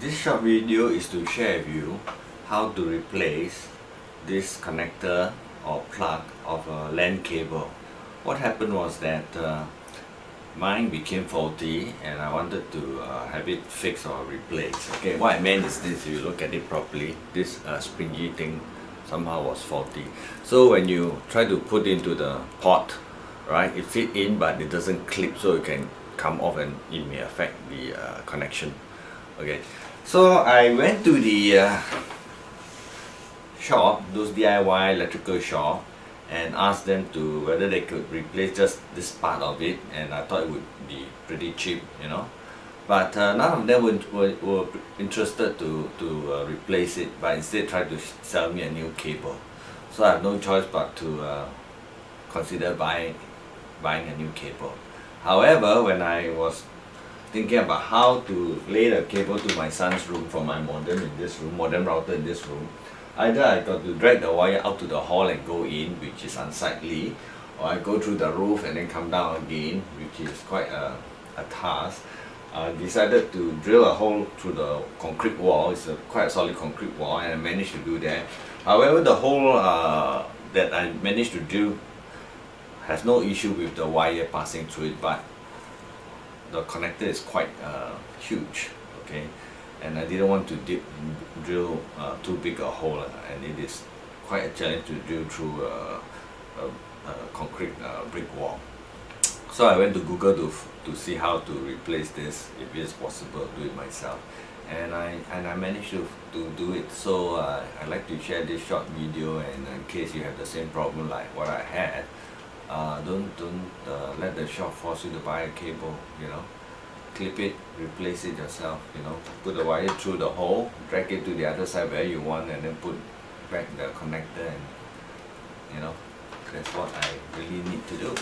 This short video is to share with you how to replace this connector or plug of a LAN cable. What happened was that mine became faulty and I wanted to have it fixed or replaced. Okay, what I meant is this: if you look at it properly, this springy thing somehow was faulty. So when you try to put into the port, right, it fit in but it doesn't clip, so it can come off and it may affect the connection. Okay, so I went to the shop, those DIY electrical shop, and asked them to whether they could replace just this part of it, and I thought it would be pretty cheap, you know. But none of them were interested to replace it, but instead tried to sell me a new cable. So I have no choice but to consider buying a new cable. However, when I was thinking about how to lay the cable to my son's room from my modem in this room, modem router in this room, either I got to drag the wire out to the hall and go in, which is unsightly, or I go through the roof and then come down again, which is quite a task. I decided to drill a hole through the concrete wall. It's quite a solid concrete wall, and I managed to do that. However, the hole that I managed to drill has no issue with the wire passing through it, but the connector is quite huge, okay, and I didn't want to drill too big a hole, and it is quite a challenge to drill through a concrete brick wall. So I went to Google to see how to replace this, if it is possible, do it myself, and I managed to do it. So I'd like to share this short video, and in case you have the same problem like what I had, don't let the shop force you to buy a cable, you know. Clip it, replace it yourself, you know. Put the wire through the hole, drag it to the other side where you want, and then put back the connector, and you know, that's what I really need to do.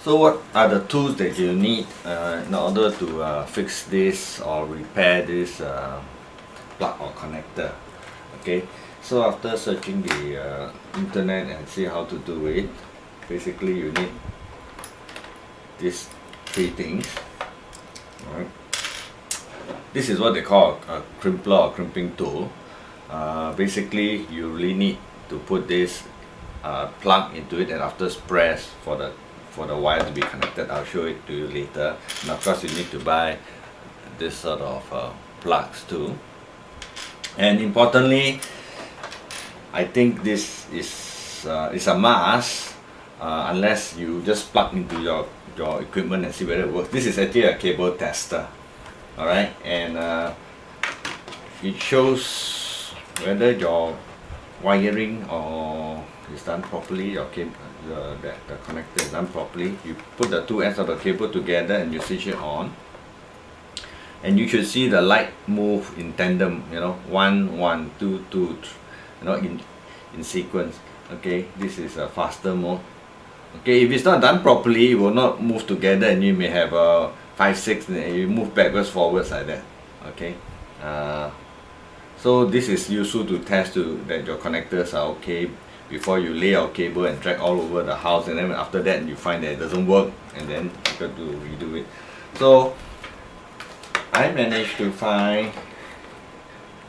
So what are the tools that you need in order to fix this or repair this plug or connector? Okay, so after searching the internet and see how to do it, basically you need these three things. Right. This is what they call a crimpler or crimping tool. Basically you really need to put this plug into it, and after press for the wire to be connected. I'll show it to you later. And of course you need to buy this sort of plugs too. And importantly, I think this is a must, unless you just plug into your equipment and see whether it works. This is actually a cable tester, alright, and it shows whether your wiring or is done properly, your cable, the connector is done properly. You put the two ends of the cable together and you switch it on, and you should see the light move in tandem, you know, 1 1 2 2, you know, in sequence. Okay, this is a faster mode. Okay, if it's not done properly, it will not move together, and you may have a 5 6 and you move backwards forwards like that. Okay, so this is useful to test that your connectors are okay before you lay your cable and drag all over the house, and then after that you find that it doesn't work, and then you got to redo it. So I managed to find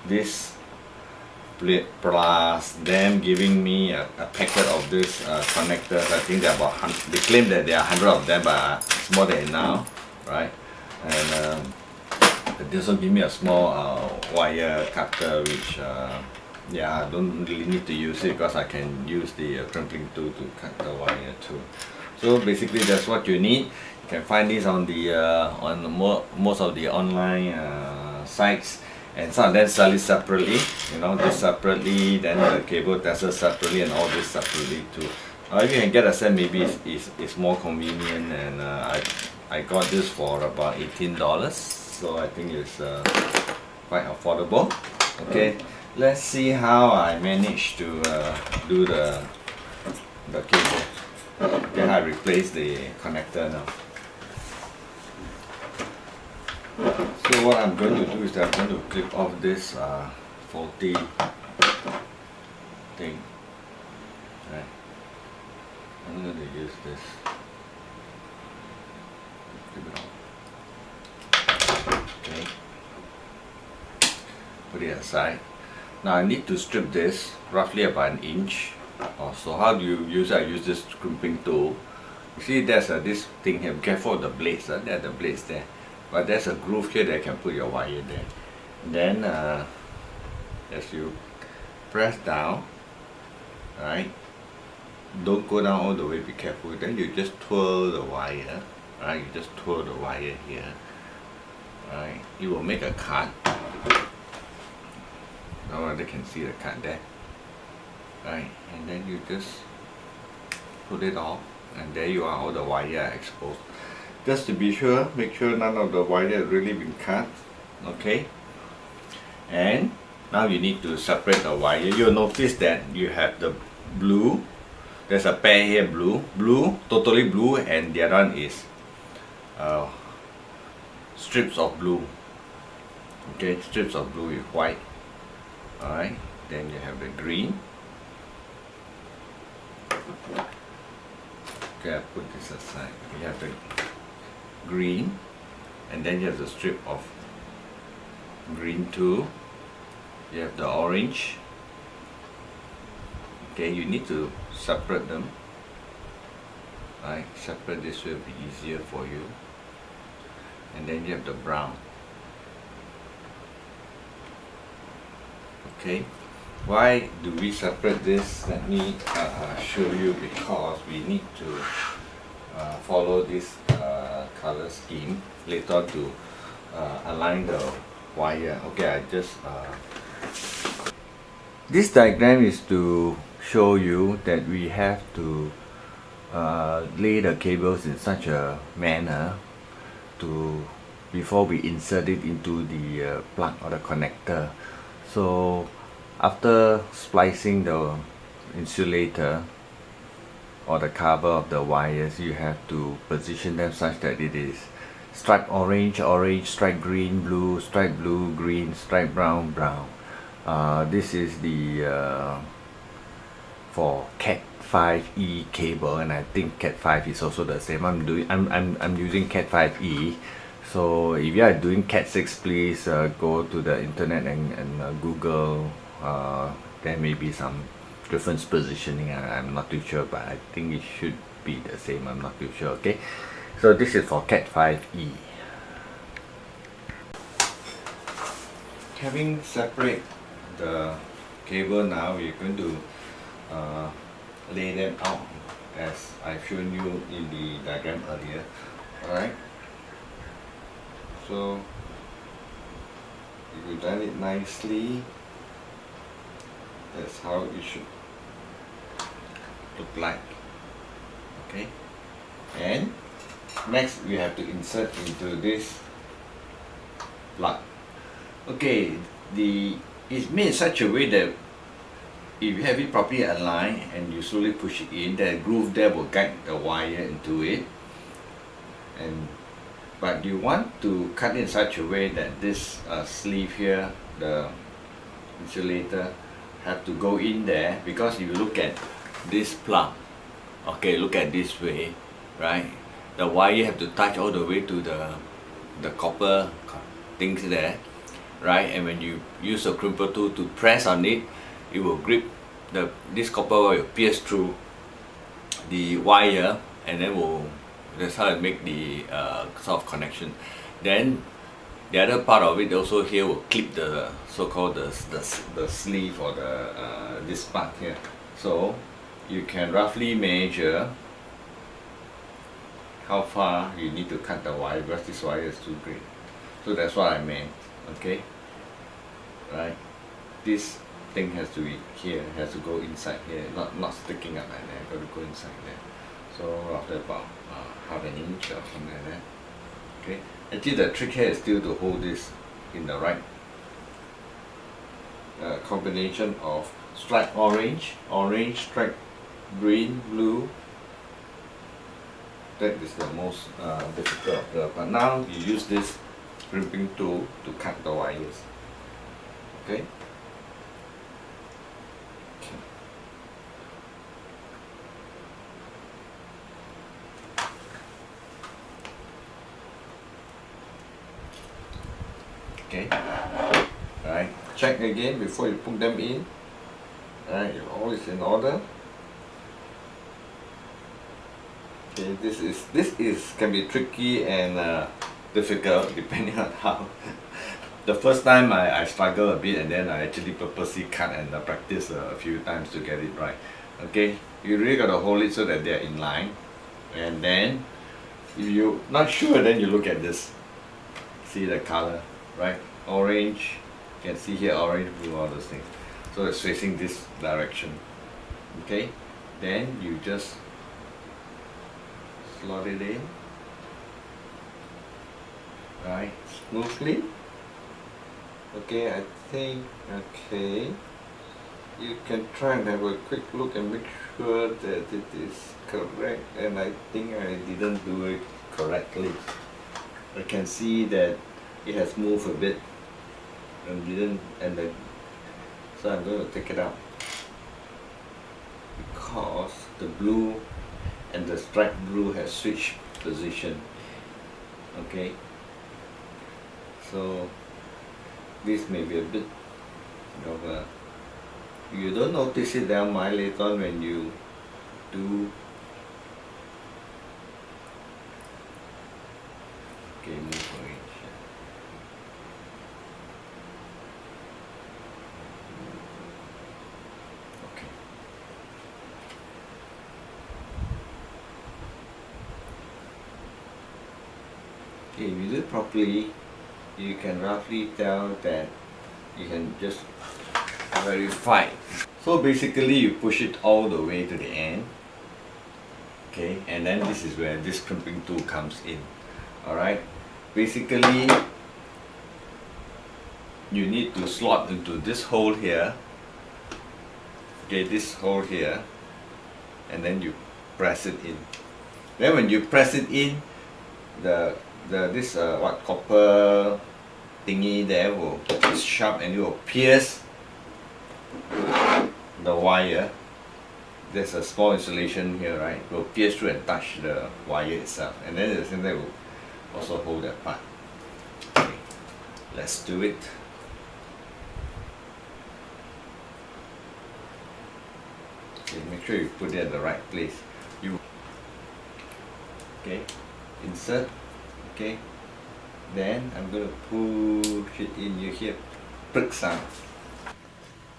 this plus them giving me a packet of this connectors. I think there are about they claim that there are 100 of them, but it's more than enough, right? And they also give me a small wire cutter, which yeah, I don't really need to use it because I can use the crimping tool to cut the wire too. So basically that's what you need. You can find this on most of the online sites, and some of them sell it separately, you know, this separately, then the cable tester separately, and all this separately too. If you can get a set, maybe it's more convenient, and I got this for about $18, so I think it's quite affordable. Okay, let's see how I managed to do the cable. Then I replace the connector now. So what I'm going to do is that I'm going to clip off this faulty thing. Right. I'm going to use this. Clip it off. Okay. put it aside. Now I need to strip this roughly about 1 inch or so. How do you use it? I use this crimping tool. You see there's this thing here. Be careful of the blades. There are the blades there. But there's a groove here that you can put your wire there. Then as you press down, right? Don't go down all the way, be careful. Then you just twirl the wire, right? You just twirl the wire here, right? You will make a cut. Now they can see the cut there, right? And then you just put it off, and there you are, all the wire are exposed. Just to be sure, make sure none of the wire has really been cut, okay? And now you need to separate the wire. You'll notice that you have the blue. There's a pair here, blue, totally blue, and the other one is strips of blue. Okay, strips of blue with white. Alright, then you have the green. Okay, I'll put this aside. You have the green, and then you have the strip of green too. You have the orange. Okay, you need to separate them. Right, separate this will be easier for you. And then you have the brown. Okay, why do we separate this? Let me show you, because we need to follow this color scheme later on to align the wire. Okay, I just this diagram is to show you that we have to lay the cables in such a manner before we insert it into the plug or the connector. So after splicing the insulator or the cover of the wires, you have to position them such that it is stripe orange, stripe green, green, stripe brown, brown. This is the for CAT5e cable, and I think CAT5 is also the same. I'm using CAT5e. So if you are doing CAT6, please go to the internet and Google. There may be some different positioning. I'm not too sure, but I think it should be the same. I'm not too sure. Okay, so this is for CAT5e. Having separate the cable, now we're going to lay them out as I've shown you in the diagram earlier. Alright, so if you've done it nicely, that's how it should look like. Okay, and next we have to insert into this plug. Okay, it's made in such a way that if you have it properly aligned and you slowly push it in, the groove there will guide the wire into it. But you want to cut it in such a way that this sleeve here, the insulator, have to go in there, because if you look at this plug, okay, look at this way, right? The wire have to touch all the way to the copper things there, right? And when you use a crimper tool to press on it, it will grip this copper wire, will pierce through the wire, and then that's how it make the sort of connection. Then the other part of it also here will clip the so-called the sleeve or this part here. So you can roughly measure how far you need to cut the wire, because this wire is too great. So that's what I meant. Okay, right? This thing has to be here, has to go inside here, not sticking up like that. Got to go inside there. So after about half an inch or something like that. Okay. Actually, the trick here is still to hold this in the right combination of stripe orange, stripe green, blue. That is the most difficult. But now you use this crimping tool to cut the wires. Okay. Okay, right. check again before you put them in. Alright, all is in order. Okay, this is can be tricky and difficult depending on how. The first time I struggle a bit, and then I actually purposely cut and practice a few times to get it right. Okay, you really got to hold it so that they're in line, and then if you're not sure, then you look at this. See the color, right? Orange, you can see here orange, blue, all those things. So it's facing this direction. Okay, then you just slot it in, right, smoothly. Okay, I think, okay, you can try and have a quick look and make sure that it is correct, and I think I didn't do it correctly. I can see that it has moved a bit and didn't, and then, so I'm going to take it out because the blue and the striped blue has switched position. Okay, so this may be a bit of a, you don't notice it down my later on when you do. Okay, move orange. Okay. Okay, if you do it properly, you can roughly tell that you can just verify. So basically you push it all the way to the end. Okay, and then this is where this crimping tool comes in. Alright, basically you need to slot into this hole here. Okay, this hole here, and then you press it in. Then when you press it in, this copper thingy there will be sharp, and it will pierce the wire. There's a small insulation here, right? It will pierce through and touch the wire itself, and then at the same time will also hold that part. Okay, let's do it. Okay, make sure you put it at the right place. Okay, insert. Okay, then I'm going to push it in. You hear prick sound.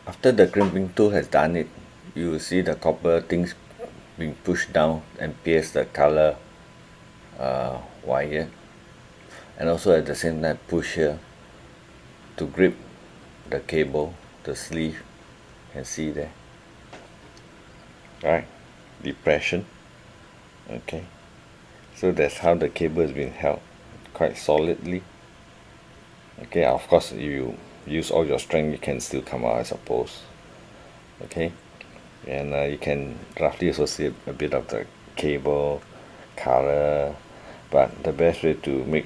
After the crimping tool has done it, you will see the copper things being pushed down and pierce the color wire, and also at the same time push here to grip the cable, the sleeve. You can see there, right? Depression. Okay, so that's how the cable is being held, quite solidly. Okay, of course if you use all your strength you can still come out, I suppose. Okay, and you can roughly associate a bit of the cable color, but the best way to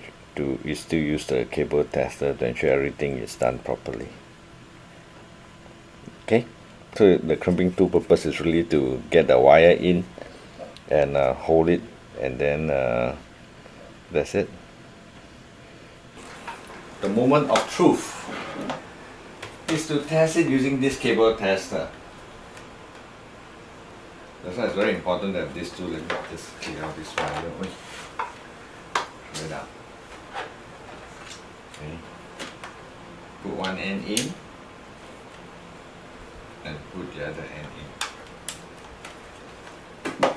is to use the cable tester to ensure everything is done properly. Okay, so the crimping tool purpose is really to get the wire in and hold it, and then that's it. The moment of truth is to test it using this cable tester. That's why it's very important that this tool, let me just clear out this wire. Right up. Okay. Put one end in and put the other end in.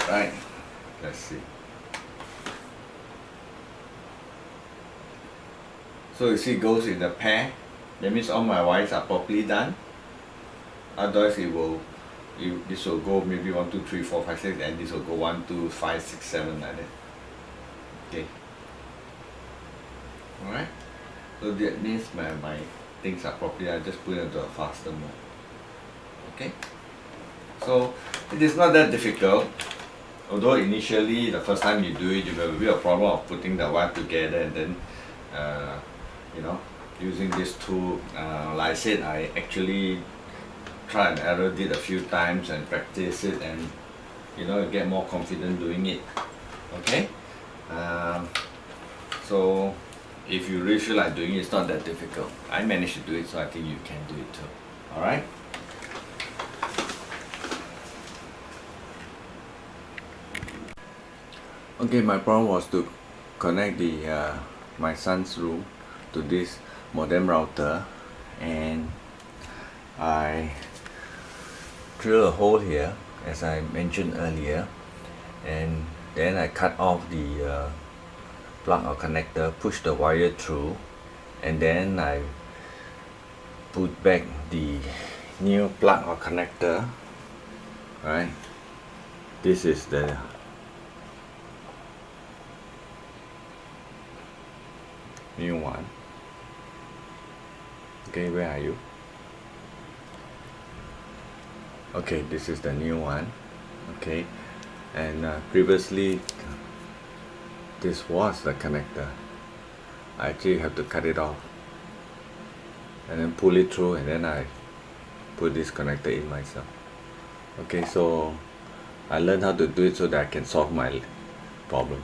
Right. Let's see. So you see it goes in the pair. That means all my wires are properly done. Otherwise this will go maybe 1, 2, 3, 4, 5, 6, and this will go 1, 2, 5, 6, 7 like that. Okay. Alright. So that means my things are properly. I just put it into a faster mode. Okay. So it is not that difficult. Although initially the first time you do it, you have a bit of problem of putting the wire together, and then using this tool. Like I said, I actually try and error did a few times and practice it, and get more confident doing it. Okay, so if you really feel like doing it, it's not that difficult. I managed to do it, so I think you can do it too. Alright? Okay, my problem was to connect the my son's room to this modem router, and I drill a hole here as I mentioned earlier, and then I cut off the plug or connector, push the wire through, and then I put back the new plug or connector. Right, this is the new one. Okay, where are you? Okay, this is the new one. Okay, and previously this was the connector. I actually have to cut it off and then pull it through, and then I put this connector in myself. Okay, so I learned how to do it so that I can solve my problem.